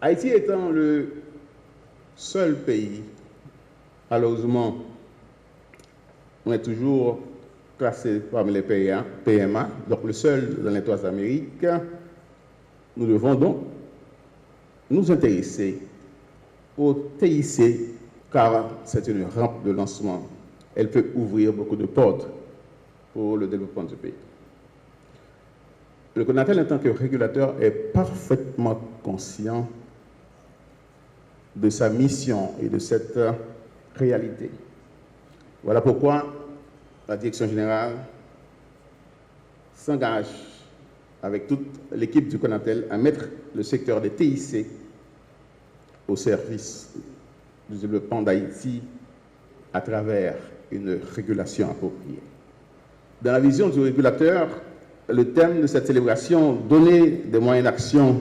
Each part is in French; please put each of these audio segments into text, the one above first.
Haïti étant le seul pays, malheureusement, on est toujours classé parmi les PMA, donc le seul dans les trois Amériques, nous devons donc nous intéresser au TIC, car c'est une rampe de lancement. Elle peut ouvrir beaucoup de portes pour le développement du pays. Le CONATEL, en tant que régulateur, est parfaitement conscient de sa mission et de cette réalité. Voilà pourquoi la Direction générale s'engage avec toute l'équipe du CONATEL à mettre le secteur des TIC au service du développement d'Haïti à travers une régulation appropriée. Dans la vision du régulateur, le thème de cette célébration, donner des moyens d'action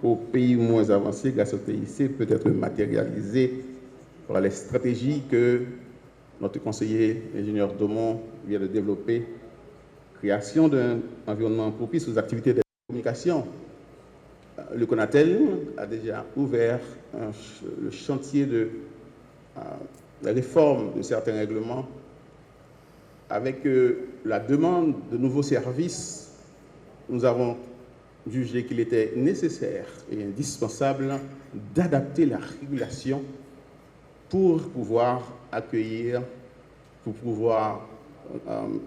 aux pays moins avancés grâce au TIC, peut être matérialisé par les stratégies que notre conseiller ingénieur Domon vient de développer. Création d'un environnement propice aux activités de communication. Le CONATEL a déjà ouvert le chantier de la réforme de certains règlements avec la demande de nouveaux services. Nous avons jugé qu'il était nécessaire et indispensable d'adapter la régulation pour pouvoir accueillir, pour pouvoir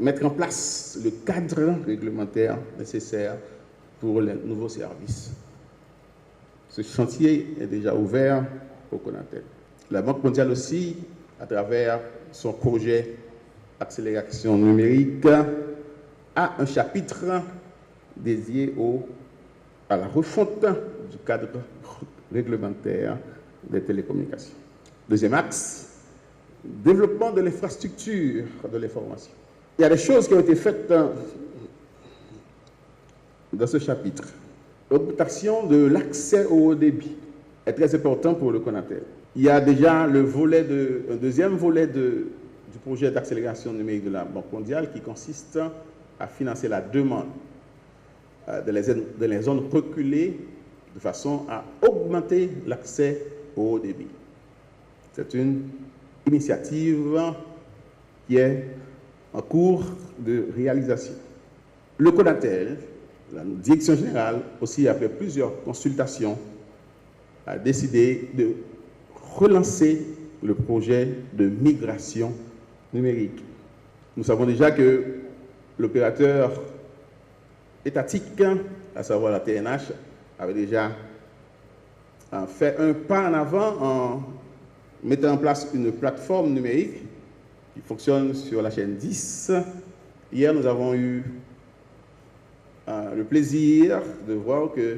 mettre en place le cadre réglementaire nécessaire pour les nouveaux services. Ce chantier est déjà ouvert au CONATEL. La Banque mondiale aussi, à travers son projet Accélération numérique, a un chapitre dédié à la refonte du cadre réglementaire des télécommunications. Deuxième axe, développement de l'infrastructure de l'information. Il y a des choses qui ont été faites dans ce chapitre. L'augmentation de l'accès au haut débit est très important pour le CONATEL. Il y a déjà un deuxième volet du projet d'accélération numérique de la Banque mondiale qui consiste à financer la demande dans les zones reculées de façon à augmenter l'accès au haut débit. C'est une initiative qui est en cours de réalisation. Le CONATEL, la Direction générale, aussi après plusieurs consultations, a décidé de relancer le projet de migration numérique. Nous savons déjà que l'opérateur étatique, à savoir la TNH, avait déjà fait un pas en avant en mettant en place une plateforme numérique qui fonctionne sur la chaîne 10. Hier, nous avons eu le plaisir de voir que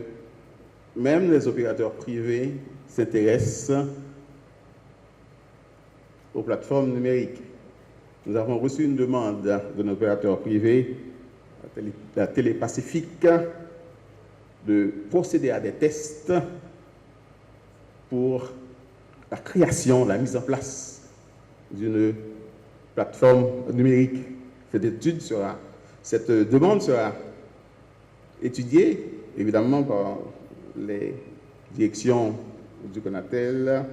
même les opérateurs privés s'intéressent aux plateformes numériques. Nous avons reçu une demande d'un opérateur privé, la Télépacifique, de procéder à des tests pour la création, la mise en place d'une plateforme numérique. Cette demande sera étudiée, évidemment, par les directions du CONATEL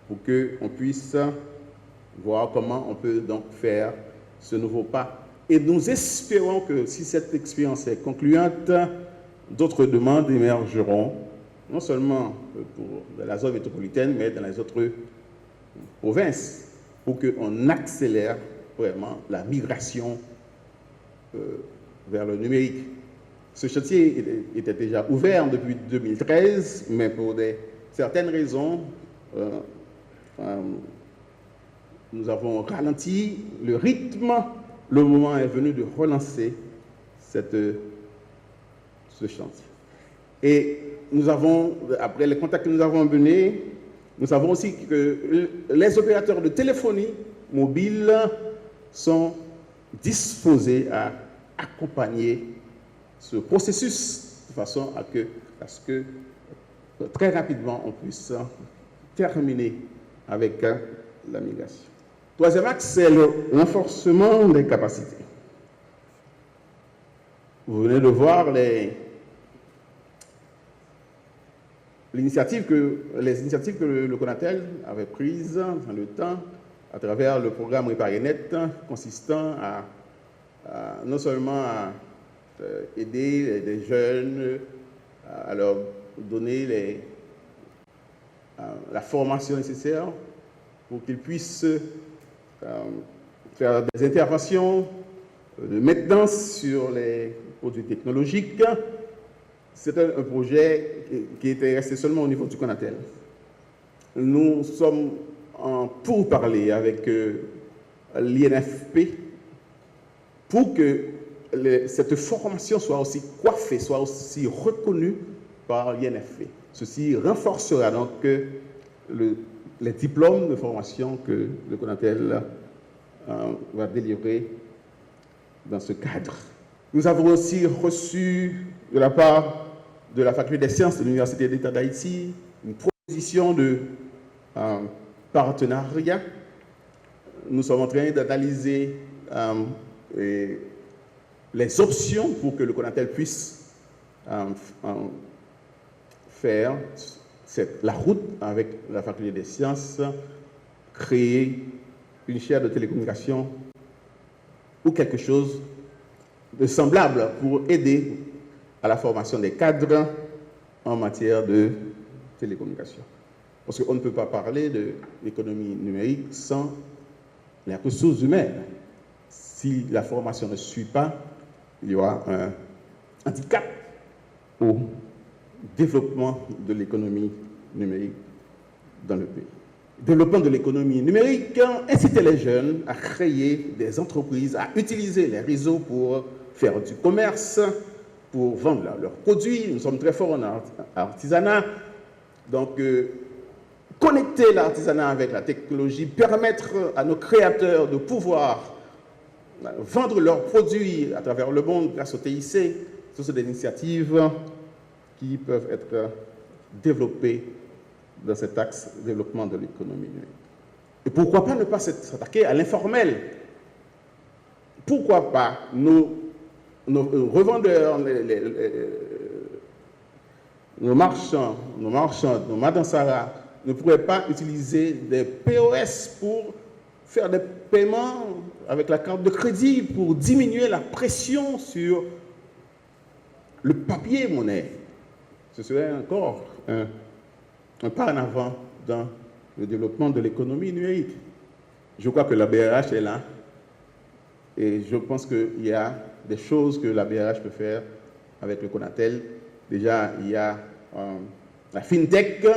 pour qu'on puisse voir comment on peut donc faire ce nouveau pas. Et nous espérons que si cette expérience est concluante, d'autres demandes émergeront, non seulement pour la zone métropolitaine, mais dans les autres provinces, pour qu'on accélère vraiment la migration vers le numérique. Ce chantier était déjà ouvert depuis 2013, mais pour certaines raisons, nous avons ralenti le rythme. Le moment est venu de relancer ce chantier. Et nous avons, après les contacts que nous avons menés, nous savons aussi que les opérateurs de téléphonie mobile sont disposés à accompagner ce processus de façon à ce que très rapidement on puisse terminer avec la migration. Troisième axe, c'est le renforcement des capacités. Vous venez de voir les initiatives que le Conatel avait prises dans le temps à travers le programme Réparer Net, consistant à non seulement à aider les jeunes, à leur donner la formation nécessaire pour qu'ils puissent faire des interventions de maintenance sur les produits technologiques. C'était un projet qui était resté seulement au niveau du Conatel. Nous sommes en pourparlers avec l'INFP pour que cette formation soit aussi coiffée, soit aussi reconnue par l'INFP. Ceci renforcera donc les diplômes de formation que le Conatel va délivrer dans ce cadre. Nous avons aussi reçu de la part de la Faculté des sciences de l'Université d'État d'Haïti une proposition de partenariat. Nous sommes en train d'analyser les options pour que le Conatel puisse faire la route avec la Faculté des sciences, créer une chaire de télécommunication ou quelque chose de semblable pour aider à la formation des cadres en matière de télécommunication. Parce qu'on ne peut pas parler de l'économie numérique sans les ressources humaines. Si la formation ne suit pas, il y aura un handicap au développement de l'économie numérique dans le pays. Développement de l'économie numérique, inciter les jeunes à créer des entreprises, à utiliser les réseaux pour faire du commerce, pour vendre leurs produits. Nous sommes très forts en artisanat. Donc, connecter l'artisanat avec la technologie, permettre à nos créateurs de pouvoir vendre leurs produits à travers le monde grâce au TIC, ce sont des initiatives qui peuvent être développées dans cet axe développement de l'économie numérique. Et pourquoi pas ne pas s'attaquer à l'informel? Pourquoi pas nos revendeurs, nos marchands, nos madansara ne pourraient pas utiliser des POS pour faire des paiements avec la carte de crédit pour diminuer la pression sur le papier monnaie? Ce serait encore un pas en avant dans le développement de l'économie numérique. Je crois que la BRH est là et je pense qu'il y a des choses que la BRH peut faire avec le Conatel. Déjà, il y a la FinTech,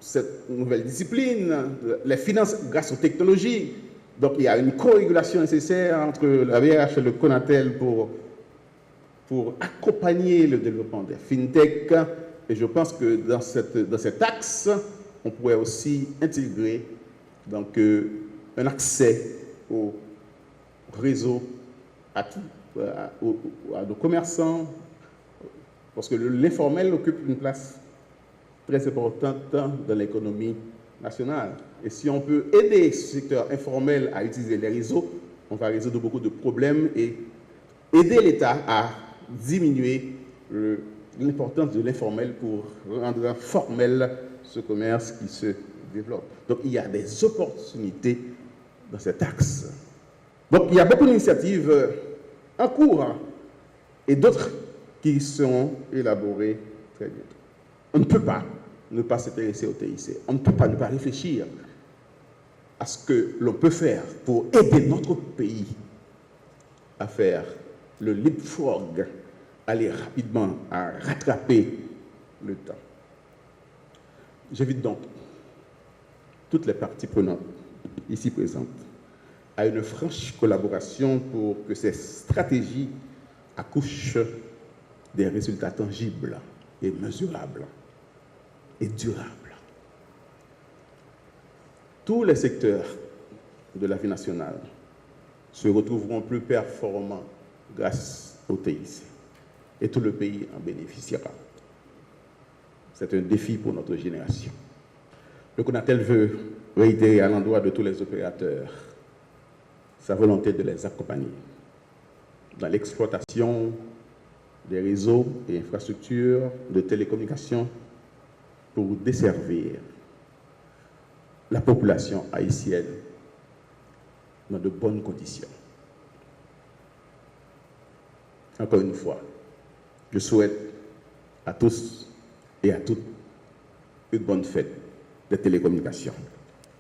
cette nouvelle discipline, les finances grâce aux technologies. Donc, il y a une co-régulation nécessaire entre la BRH et le Conatel pour accompagner le développement des FinTech. Et je pense que dans cet axe, on pourrait aussi intégrer donc, un accès au réseau à nos commerçants, parce que l'informel occupe une place très importante dans l'économie nationale. Et si on peut aider ce secteur informel à utiliser les réseaux, on va résoudre beaucoup de problèmes et aider l'État à diminuer l'importance de l'informel pour rendre formel ce commerce qui se développe. Donc il y a des opportunités dans cet axe. Donc il y a beaucoup d'initiatives en cours et d'autres qui seront élaborées très bientôt. On ne peut pas ne pas s'intéresser au TIC. On ne peut pas ne pas réfléchir à ce que l'on peut faire pour aider notre pays à faire le leapfrog, aller rapidement à rattraper le temps. J'invite donc toutes les parties prenantes ici présentes à une franche collaboration pour que ces stratégies accouchent des résultats tangibles et mesurables et durables. Tous les secteurs de la vie nationale se retrouveront plus performants grâce au TIC et tout le pays en bénéficiera. C'est un défi pour notre génération. Le Conatel veut réitérer à l'endroit de tous les opérateurs sa volonté de les accompagner dans l'exploitation des réseaux et infrastructures de télécommunications pour desservir la population haïtienne dans de bonnes conditions. Encore une fois, je souhaite à tous et à toutes une bonne fête des télécommunications.